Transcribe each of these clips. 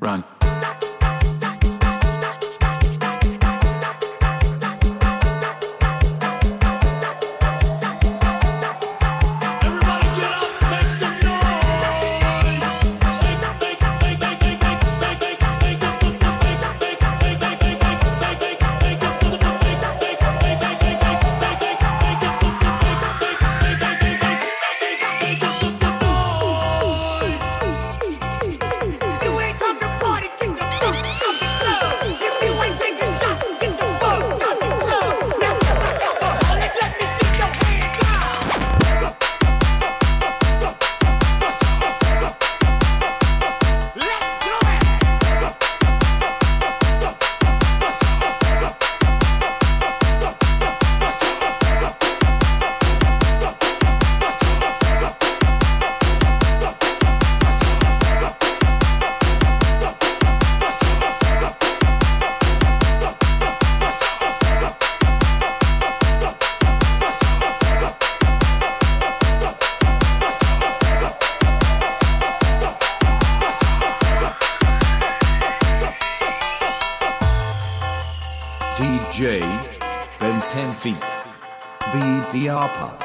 Run. DJ Ben 10 feet. BDR Pub.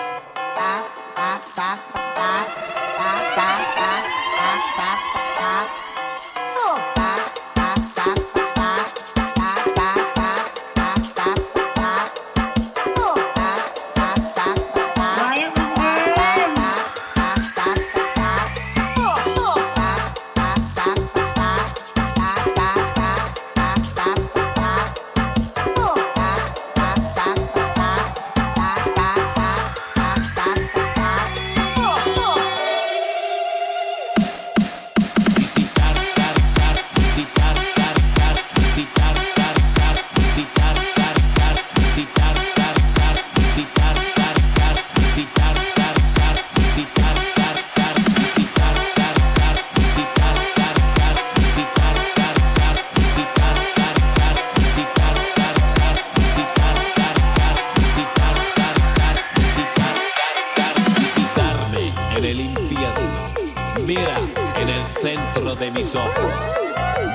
Mira en el centro de mis ojos.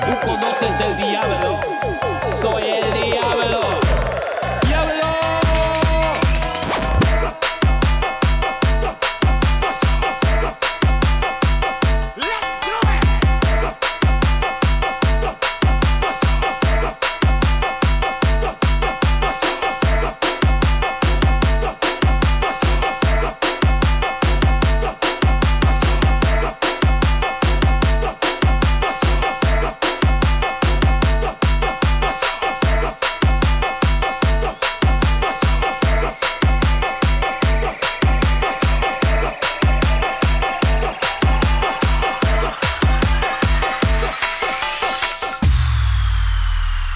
Tú conoces el diablo. Soy el diablo. ¡Diablo!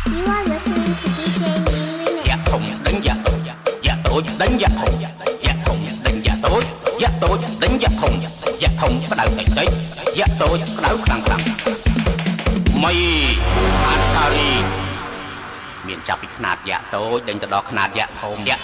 You are listening to DJ Mean Remix. Dạ thùng đánh dạ thùng, dạ tối đánh dạ thùng, dạ thùng đánh dạ tối đánh dạ thùng bắt đầu cảnh đấy, dạ tối bắt đầu khăng khăng. Mây Atari មានចាប់ពីខ្នាតយ៉ាតូចដេញទៅដល់ខ្នាតយ៉ាធំយ៉ា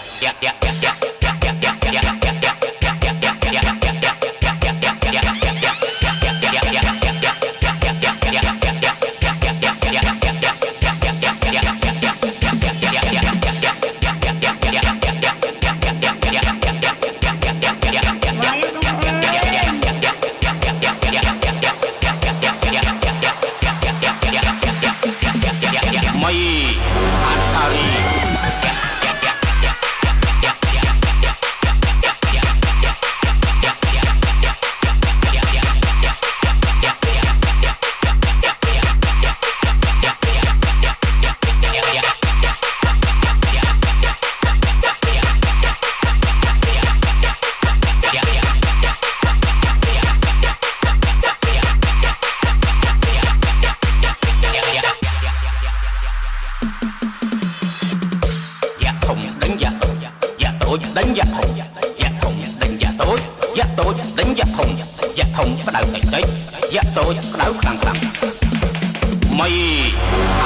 đánh dạ thùng, đánh dạ tối đánh dạ thùng bắt đầu cảnh đấy, dạ tối bắt đầu khăng khăng. Mây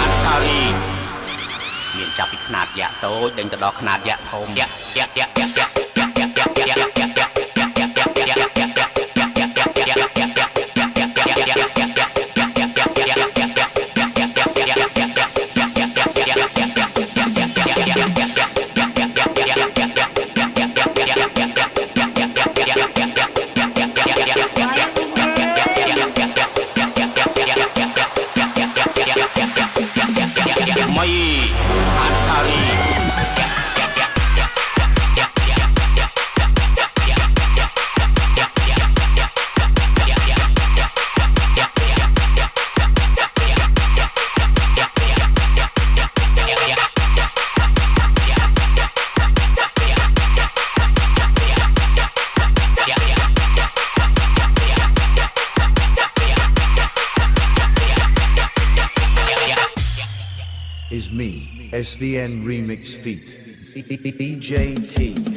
Atari មានចាប់ពីខ្នាតយ៉ាតូចដេញទៅដល់ខ្នាតយ៉ាធំយ៉ា មីអាតារីIs me, SVN Remix Feat. DJ T.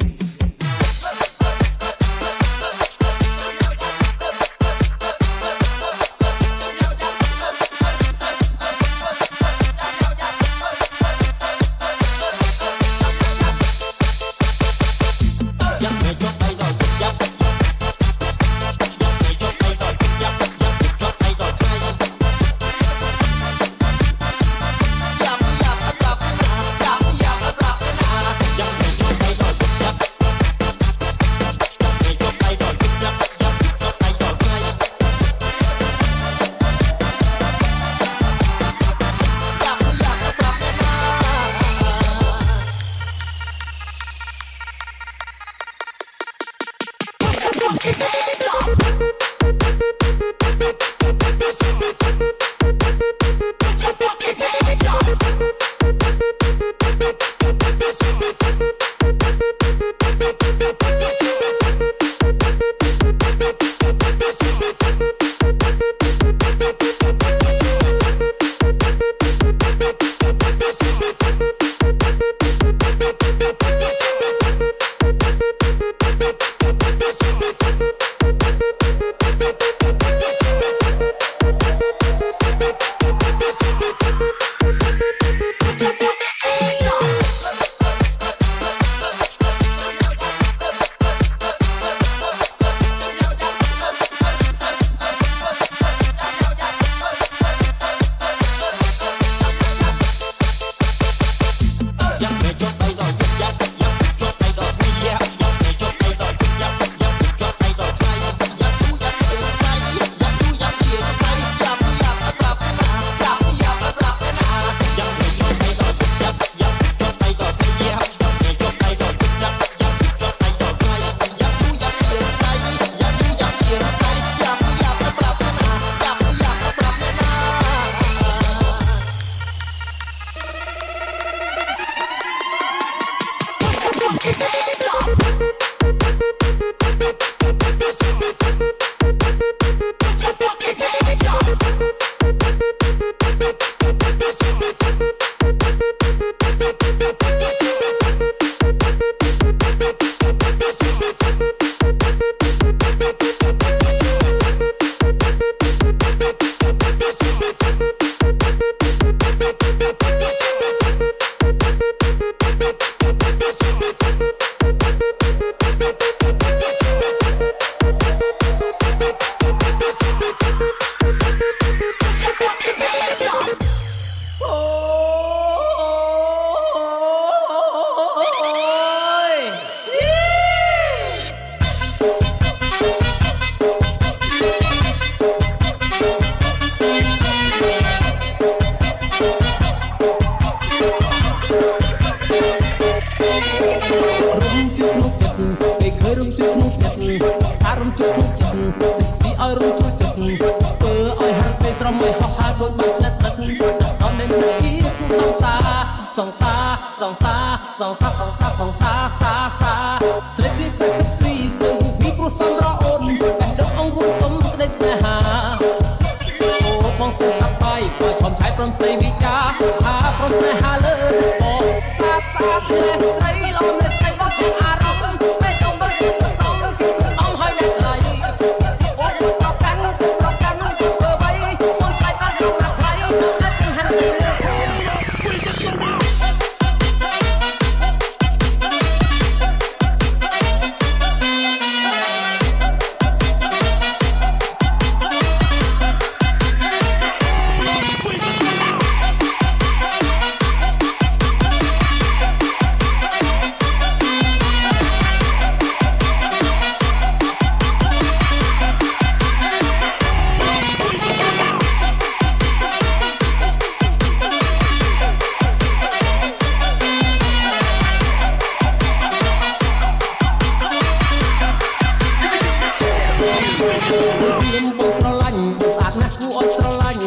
នឹ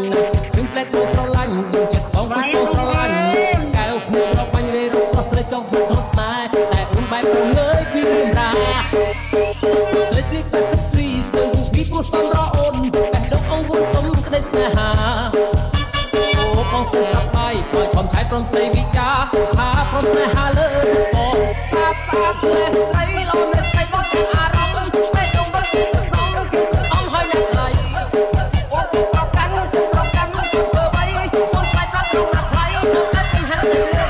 ងផ្លែតមកស្រឡាញ់នឹងចិត្តបងគូស្រឡាញ់កែវភ្នែករកបាញ់រេរត់ស្រស់ស្រីចង់ធ្វើធត់ស្នេហ៍តែអូនបែបព្រមលើយពីរឿងរ៉ាស្រីស្លីកតែសិកស៊ីស្ទើរពីព្រោះសំរអូនតែដកអង្គវសុំក្តីស្នេហាអូបងសិនសាប់បាយបើឈំឆៃព្រមស្ដីវិការថាព្រមស្នេហាលើបងសាបសាបលេស្រីឡងលេស្រីបងអារម្មណ៍ពេលដងបើគឺសដងគឺសដងហើយអ្នកថ្លៃអូប្រកាន់ធ្វើໄວសូមឆ្លៃប្រាប់ក្នុងណាថ្លៃស្ដាប់មិនហាក់ទៅ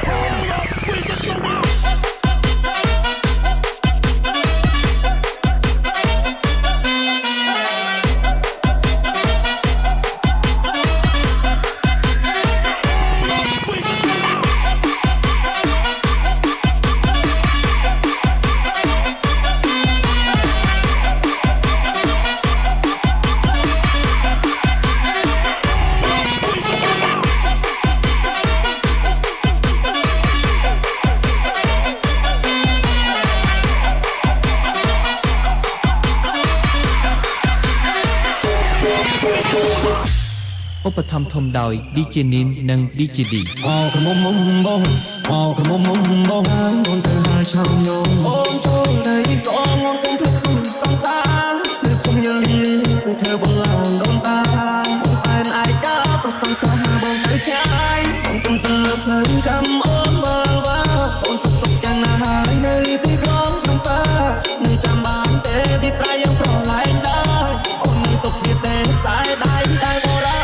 ឧបត្ថម្ភធំដោយ DJ Nin និង DJ D អោក្រមុំមុំបងអោក្រមុំមុំបងអូនទៅហើយឆោមញោមអូនចូលដីក៏ងងគង់ធ្វើសង្សារលើខ្ញុំយល់ទៅធ្វើបងឡើងដូនតាសែនអាយកាប្រសង្សារបងទៅឆ្ងាយបងទុំទៅផ្លូវចាំអូនមើលវ៉ាអូនសុខទុកយ៉ាងណាហើយនៅទីក្រុងក្នុងតានឹងចាំបានទេវិស្រ័យយ៉ាងប្រឡែងដែរអូននៅទុកទៀតទេតែបងរ៉ា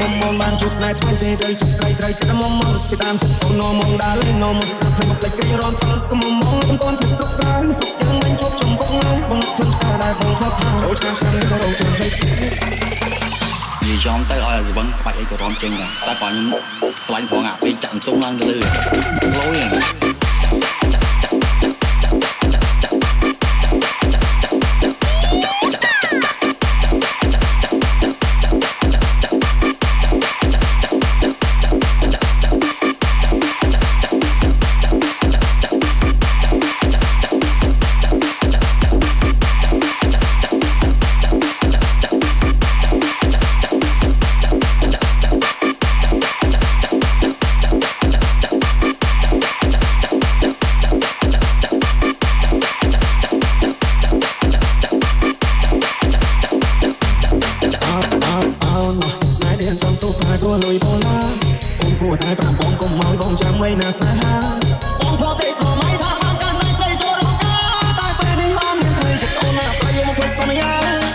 រមមបានជួបស្នេហ៍ថ្មីទេត្រូវជិះស្រីត្រូវចិត្តមមទៅតាមចិត្តអូនមងដើរលេងនំមកស្ដាប់ភ្លេងផ្លេចគ្រីរំឆោកុំមងមិនតន់ចិត្តសុខសាន្តសុខទាំងមិនជួបចំពុកបងខ្លួនតែដែរបងធ្លាប់ថាអូឆ្នាំនេះបងអូឆ្នាំស្អីនិយាយចំទៅឲ្យអាស្វឹងក្បាច់អីក៏រំចេញដែរតែបើខ្ញុំស្លាញ់ផងអាពេកចាក់អន្ទង់ឡើងទៅលើលយលុយបូឡាអូនគួរតែប្រាប់បងកុំមកបងចាំមិនណាស្នេហាបងធ្លាប់តែសម័យថាបានកាន់តែស្រីចូលរកកាតែពេលនេះអត់មានใครចិត្តអូនណាប្រយោមកធ្វើសន្យា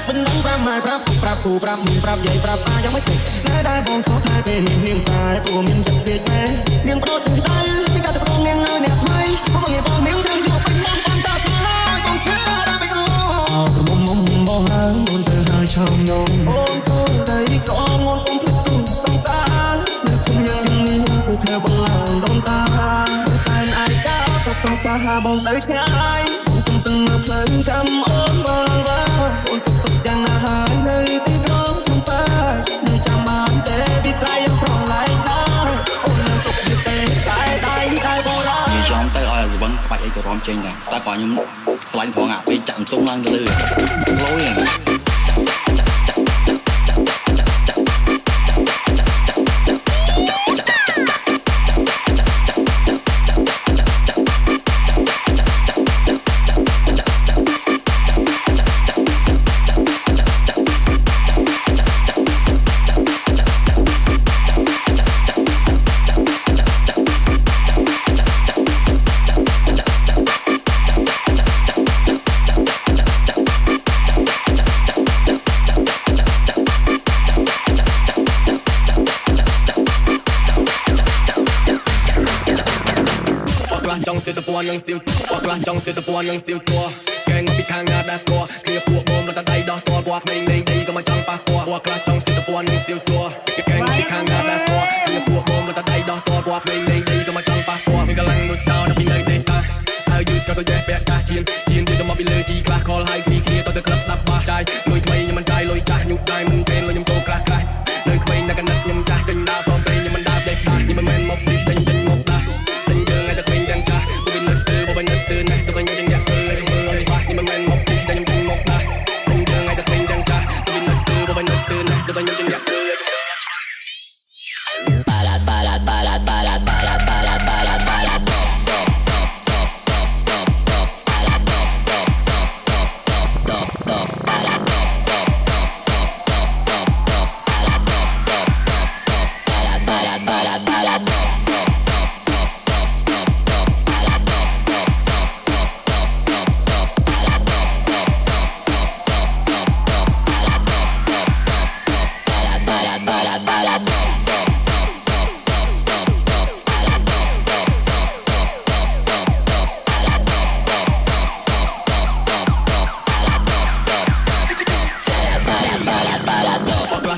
មិនដឹងប្រាប់ម៉ែប្រាប់គូប្រាប់មីងប្រាប់យាយប្រាប់តាយ៉ាងមិនទេស្នេហ៍ដែរបងធ្លាប់តែពេលនេះនាងតែព្រោះមានចិត្តពេកមែនាងប្រត់ទៅដែរពីកាត់ត្រង់នាងនៅអ្នកថ្មីបងងាយបងនាងចាំយកពេញមកបងចាប់ស្លាយបងឈឺដល់ពេញរោអោក្រមុំមុំបងហើយអូនទៅហើយឆោមញោមអូនចូលដីក៏ងងកុំធ្វើសង្សារនៅខ្ញុំយ៉ាងនេះគឺធ្វើបងឡើងដូនតាសែនអាយកាក៏សង្សារបងទៅឆ្ងាយបងទុំទៅនៅផ្លូវចាំអូនបងវ៉ាអូនសុខទុកយ៉ាងណាហើយនៅទីក្រុងក្នុងតានឹងចាំបានទេវិស្រ័យយ៉ាងប្រឡែងដែរអូននៅទុកទៀតទេតែបងរ៉ានិយាយចំទៅឲ្យអាស្វឹងក្បាច់អីក៏រំចេញដែរតែបើខ្ញុំស្លាញ់ផងអាពេកចាក់អន្ទង់ឡើងទៅលើលយចង់ស្ទើរតពួននឹងស្ទៀវពណ៌ខ្លះចង់ស្ទើរតពួននឹងស្ទៀវពណ៌កែងមកពីខាងណាដែរស្គាល់គ្នាពួកបងរត់តែដៃដោះតល់ពណ៌ក្មេងលេងដីក៏មិនចង់ប៉ះពណ៌ខ្លះចង់ស្ទើរតពួននឹងស្ទៀវពណ៌កែងមកពីខាងណាដែរស្គាល់គ្នាពួកបងរត់តែដៃដោះតល់ពណ៌ក្មេងលេងដីក៏មិនចង់ប៉ះពណ៌មានកម្លាំងដូចតោដល់ពីនៅទេតាហើយយឺតក៏សុយតែពាក់កាសជាជាចាំមកពីលើជីខ្លះខលហើយគ្នាទៅក្លាប់ស្ដាប់បាសចាយលុយថ្មីខ្ញុំមិនចាយលុយចាស់ញុកដែរមិនពេលលុយខ្ញុំតោក្រាស់នៅក្មេងតែកណិតខ្ញុំចាស់ចេញដើរតពេលខ្ញុំមិនដើរទេខ្ញុំមិនមែនមកពីចេញមកដែរចេញយើងឲ្យតែក្មេងទាំងចាស់ទៅនៅស្ទើបបិញស្ទើណាស់ទៅវិញយ៉ាងយ៉ាក់ទៅមើលបាសខ្ញុំមិនមែនមកពីតែខ្ញុំមកដែរចេញយើងឲ្យតែក្មេងទាំងចាស់ទៅនៅស្ទើបបិញស្ទើណាស់ទៅវិញយ៉ាងយ៉ាក់ទៅ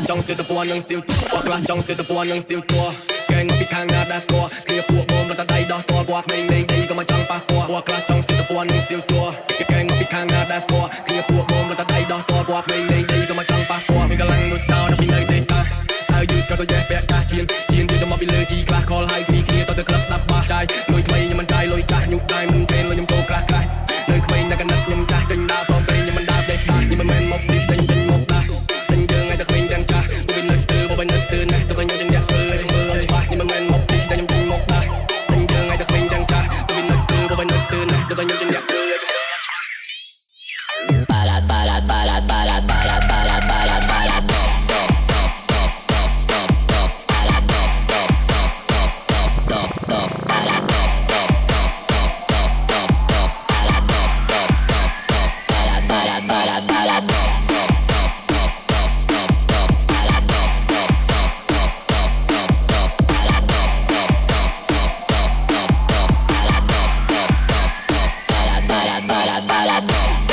ចង់ស្ទើរតពួននឹងស្ទៀវខ្លះចង់ស្ទើរតពួននឹងស្ទៀវទួកែងពីខាងណាដាស់ស្គាល់គ្នាពួកបងរត់ដៃដោះតលពួកក្មេងលេងដីក៏មកចង់ប៉ះពាល់ពួកខ្លះចង់ស្ទើរតពួននឹងស្ទៀវទួកែងពីខាងណាដាស់ស្គាល់គ្នាពួកបងរត់ដៃដោះតលពួកក្មេងលេងដីក៏មកចង់ប៉ះពាល់មានកម្លាំងដូចតោដល់ពីនៅទេតាហើយយឺតក៏សុយពាក់កាសជាជាចាំមកពីលើជីខ្លះខលហើយគ្នាគ្នាតទៅក្លាប់ស្ដាប់បាសចាយលុយថ្មីខ្ញុំមិនចាយលុយចាស់ញុកដៃមិនពេលលុយខ្ញុំតោក្រាស់ក្រាស់នៅក្មេងតែកណិតខ្ញុំចាស់ចេញដើរផងពេលខ្ញុំមិនដើរទេតាខ្ញុំមិនមែនមកពីពេញចេញមកដាស់ពេញយើងឲ្យតែក្មេងទាំងចាស់ពេលនៅស្ទើបបិននៅស្ទើណាស់ទៅវិញខ្ញុំយ៉ាងធ្វើឲ្យមើលច្បាស់ខ្ញុំមិនមែនមកពីតែខ្ញុំមកដាស់ពេញយើងឲ្យតែក្មេងទាំងចាស់ពេលនៅស្ទើបបិននៅស្ទើណាស់ទៅវិញខ្ញុំយ៉ាងធ្វើឲ្យBalad balad balad balad balad balad balad balad dop dop dop dop dop dop dop balad dop dop dop dop dop dop dop balad dop dop dop dop dop dop dop balad dop dop dop dop balad balad balad balad dop dop dop dop dop dop dop balad dop dop dop dop dop dop dop balad dop dop dop dop dop dop dop balad dop dop dop dop balad balad balad balad dop dop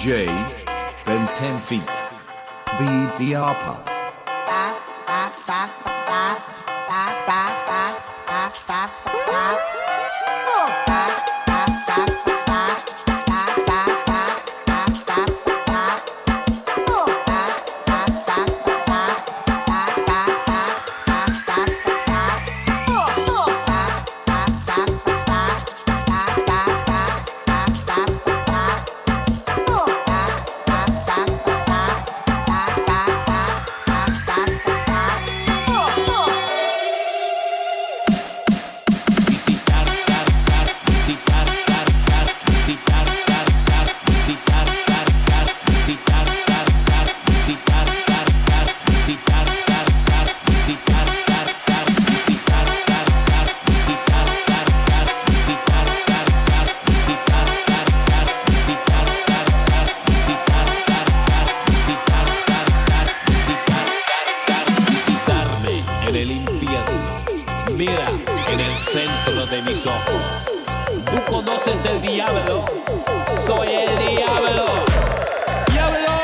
DJ, Ben 10 feet. BDR. Mira en el centro de mis ojos. Tú conoces el diablo. Soy el diablo. ¡Diablo!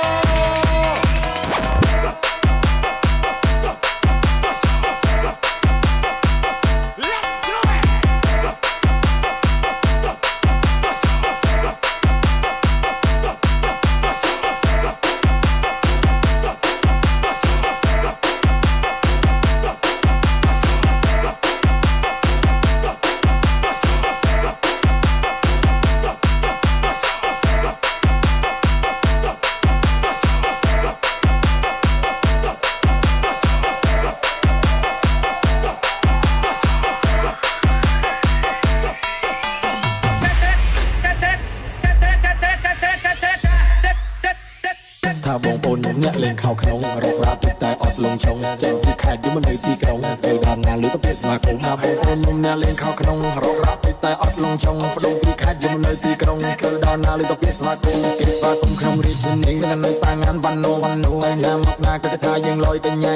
ថាបងប្អូនអ្នកលេងខោក្នុងរករាបតែអត់លងឆុងចេញពីខេត្តយមនៅទីក្រុងស្គាល់ដល់ណាលឺទៅពាក្យស្វាគមន៍ថាបងប្អូនអ្នកលេងខោក្នុងរករាបតែអត់លងឆុងបដូរពីខេត្តយមនៅទីក្រុងស្គាល់ដល់ណាលឺទៅពាក្យស្វាគមន៍គេស្វាគមន៍ក្នុងរាជធានីនៅសាងានវណ្ណោតែណាមកណាគេថាយើងលយកញ្ញា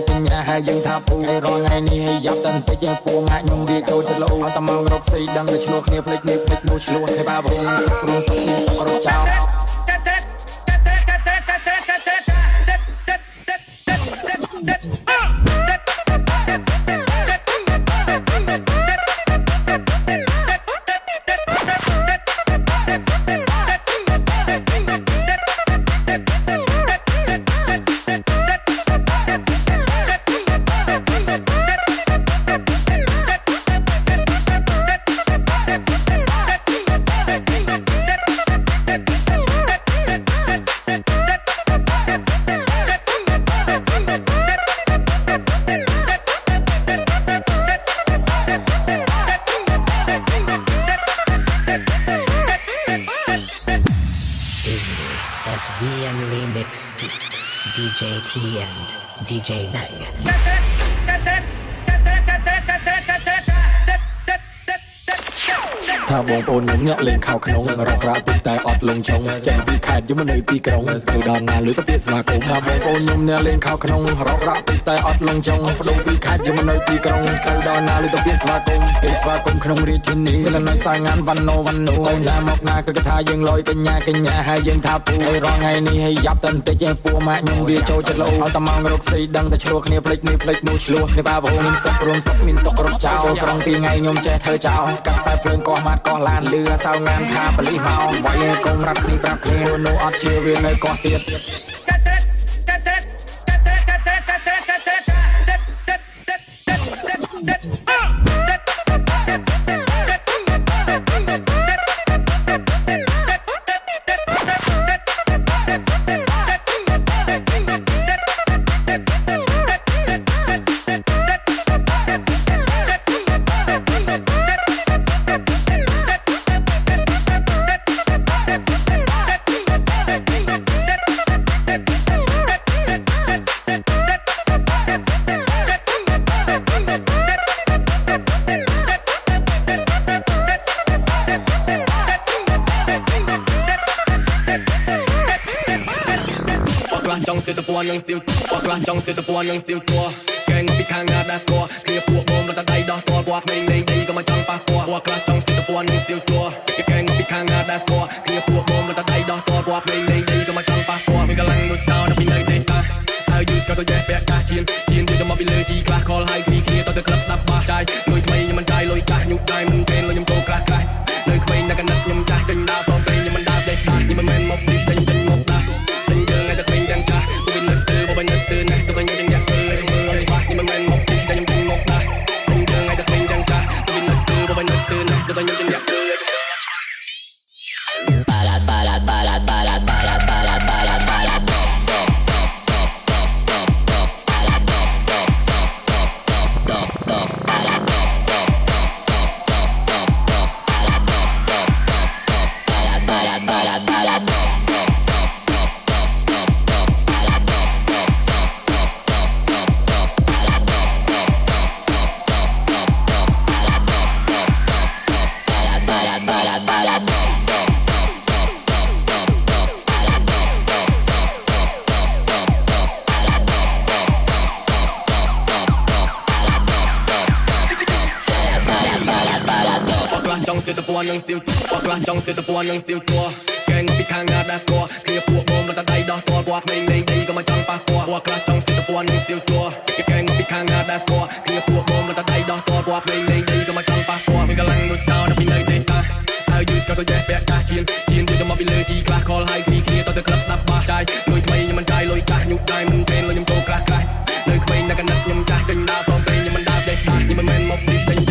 ហើយយើងថាពូឲ្យរងថ្ងៃនេះឲ្យយ៉ាប់តែបន្តិចយើងពូងាក់ខ្ញុំវាចូលទៅលោអត់តែមករកស្អីដឹងតែឆ្លោះគ្នាភ្លេចនេះភ្លេចនោះឆ្លោះគ្នាបាបងព្រមសុខនេះរកចោលSVN Remix Feat. DJ T and DJ Nang. ថាបងប្អូនអ្នកលេងខោក្នុងរករាបតែអត់លងឆុងចេញពីខេត្តយមនៅទីក្រុងស្គាល់ដល់ណាលឺទៅពាក្យស្វាគមន៍ថាបងប្អូនអ្នកលេងខោក្នុងរករាបតែអត់លងឆុងបដូរពីខេត្តយមនៅទីក្រុងស្គាល់ដល់ណាលឺទៅពាក្យស្វាគមន៍គេស្វាគមន៍ក្នុងរាជធានីនៅសាងានវណ្ណោតែណាមកណាគេថាយើងលយកញ្ញាហើយយើងថាពូឲ្យរងថ្ងៃនេះឲ្យយ៉ាប់តែបន្តិចឯងពូម៉ាក់ខ្ញុំវាចូលចិត្តលោអត់តែមករកស្អីដឹងតែឆ្លោះគ្នាភ្លេចនេះភ្លេចនោះឆ្លោះគ្នាបាបងមានសុខព្រមសុខមានទុករកចោលក្រុងពីថ្ងៃខ្ញុំចេះធ្វើចោលកាត់ខ្សែភ្លើងកោះម៉ាត់កោះឡានលឺសៅងានថាបលិសមកវាយកុំរាប់គ្នាប្រាប់គ្នានោះអត់ជឿវានៅកោះទៀត ចង់ស្ទើរតពួននឹងស្ទៀវតួខ្លះចង់ស្ទើរតពួននឹងស្ទៀវតួកែង មកពីខាងណាដែលស្គាល់គ្នាពួកបងរត់តែដៃដោះតល់ពួកក្មេងលេងដីក៏មកចង់ប៉ះពាល់ពួកខ្លះចង់ស្ទើរពណ៌នឹងស្ទៀវជួគេកែងមកពីខាងណាដែលស្គាល់គ្នាពួកបងរត់តែដៃដោះតល់ពួកក្មេងលេងដីក៏មកចង់ប៉ះពាល់មានកម្លាំងដូចតោដល់ពីនៅទេតាហើយយឺតក៏សូវពាក់កាសជាជាចាំមកពីលើជីខ្លះខលហើយគ្នាគ្នាតទៅក្លឹបស្ដាប់បាសចាយលុយថ្មីខ្ញុំមិនចាយលុយចាស់ញុកដៃមិនពេលលុយខ្ញុំទៅក្រាស់ក្រាស់នៅក្មេងនៅកណិតខ្ញុំចាស់ចេញដើរផងពេលខ្ញុំមិនដើរទេខ្ញុំមិនមែនមកពីពេញពេញមកដាស់ពេញយើងតែក្មេងទាំងចាស់ពួកវិញស្ទើរបបស្ទើរណាស់ទៅវិញយើងយ៉ាក់ធ្វើឲ្យមើលច្បាស់ខ្ញុំមិនមែនមកពីតែខ្ញុំពេញមកដាស់ពេញយើងតែក្មេងទាំងចាស់ពួកវិញស្ទើរបបស្ទើរណាស់ទៅវិញយើងយ៉ាក់ធ្វើឲ្យ ចង់ស្ទើរតពណ៌នឹងស្ទៀវពួកខ្លះចង់ស្ទើរតពណ៌នឹងស្ទៀវជួកែងមកពីខាងណាដែលស្គាល់គ្នាពួកបងរត់តែដៃដោះតល់ពួកក្មេងលេងដីក៏មកចង់ប៉ះពាល់ពួកខ្លះចង់ស្ទើរតពណ៌នឹងស្ទៀវជួគេកែងមកពីខាងណាដែលស្គាល់គ្នាពួកបងរត់តែដៃដោះតល់ពួកក្មេងលេងដីក៏មកចង់ប៉ះពាល់មានកម្លាំងដូចតោដល់ពីនៅទេតាហើយយឺតក៏សូវពាក់កាសជាចាំមកពីលើជីខ្លះខលហើយគ្នាគ្នាតទៅក្លឹបស្ដាប់បាសចាយលុយថ្មីខ្ញុំមិនចាយលុយចាស់ញុកដៃមិនពេលលុយខ្ញុំទៅក្រាស់ក្រាស់នៅក្មេងនៅកណិតខ្ញុំចាស់ចេញដើរផងពេលខ្ញុំមិនដើរទេខ្ញុំមិនមែនមកពីពេញ